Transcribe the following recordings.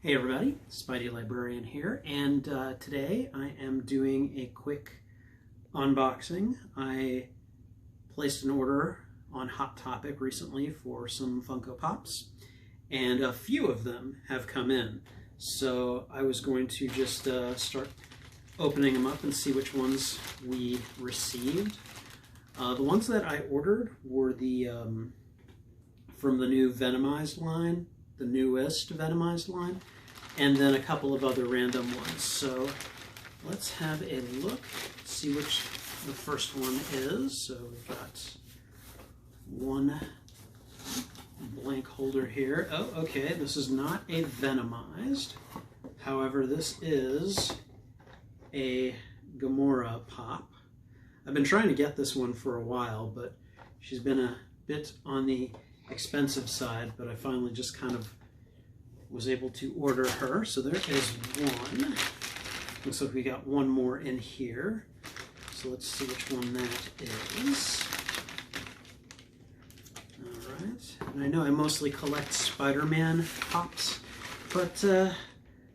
Hey everybody, Spidey Librarian here, and today I am doing a quick unboxing. I placed an order on Hot Topic recently for some Funko Pops, and a few of them have come in. So I was going to just start opening them up and see which ones we received. The ones that I ordered were the from the new Venomized line, the newest Venomized line, and then a couple of other random ones. So let's have a look, see which the first one is. So we've got one blank holder here. Oh, okay, this is not a Venomized. However, this is a Gamora pop. I've been trying to get this one for a while, but she's been a bit on the expensive side, but I finally just kind of was able to order her. So there is one. Looks like we got one more in here. So let's see which one that is. Alright. And I know I mostly collect Spider-Man pops, but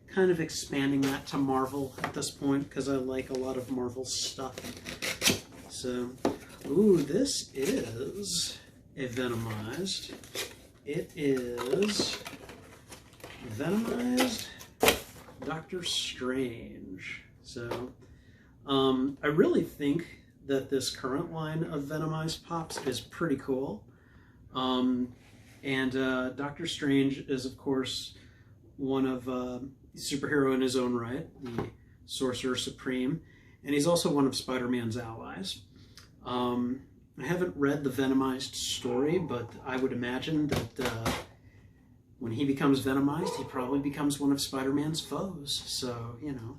kind of expanding that to Marvel at this point because I like a lot of Marvel stuff. So, ooh, this is a Venomized. It is Venomized Doctor Strange. So, I really think that this current line of Venomized pops is pretty cool. Doctor Strange is, of course, one of superhero in his own right, the Sorcerer Supreme, and he's also one of Spider-Man's allies. I haven't read the Venomized story, but I would imagine that when he becomes Venomized, he probably becomes one of Spider-Man's foes. So, you know.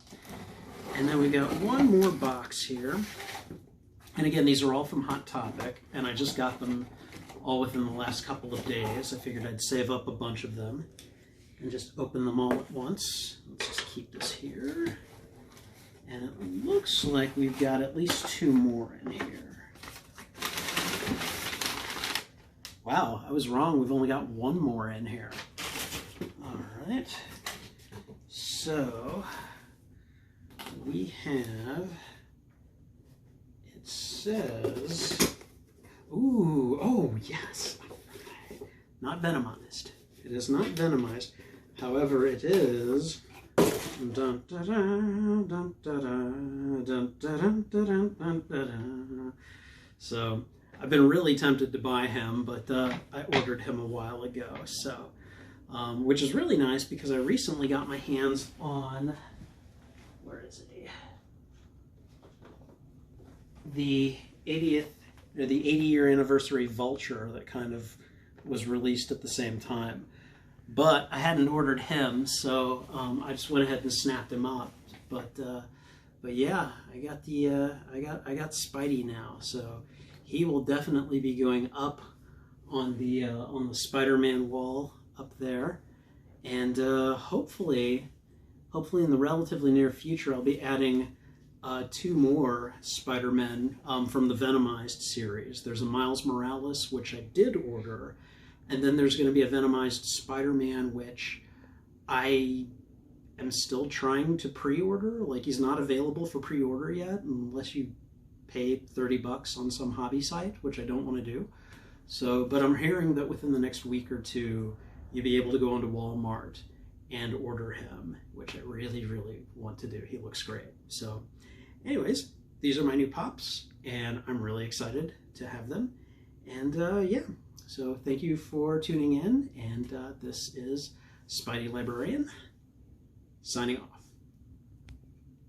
And then we got one more box here. And again, these are all from Hot Topic, and I just got them all within the last couple of days. I figured I'd save up a bunch of them and just open them all at once. Let's just keep this here. And it looks like we've got at least two more in here. Wow, I was wrong. We've only got one more in here. All right. So we have, it says, ooh, oh yes, not Venomized. It is not Venomized. However, it is dun, da, da, dun, da, da, dun, da, dun, da, dun, dun, da, da. So I've been really tempted to buy him, but I ordered him a while ago. So, which is really nice because I recently got my hands on, where is he? The 80th, or the 80-year anniversary Vulture that kind of was released at the same time. But I hadn't ordered him, so I just went ahead and snapped him up. But yeah, I got the I got Spidey now, so he will definitely be going up on the Spider-Man wall up there, and hopefully in the relatively near future, I'll be adding two more Spider-Men from the Venomized series. There's a Miles Morales, which I did order. And then there's going to be a Venomized Spider-Man, which I am still trying to pre-order. Like, he's not available for pre-order yet, unless you pay 30 bucks on some hobby site, which I don't want to do. So, but I'm hearing that within the next week or two, you'll be able to go onto Walmart and order him, which I really, really want to do. He looks great. So, anyways, these are my new pops, and I'm really excited to have them. And yeah. So thank you for tuning in, and this is Spidey Librarian, signing off.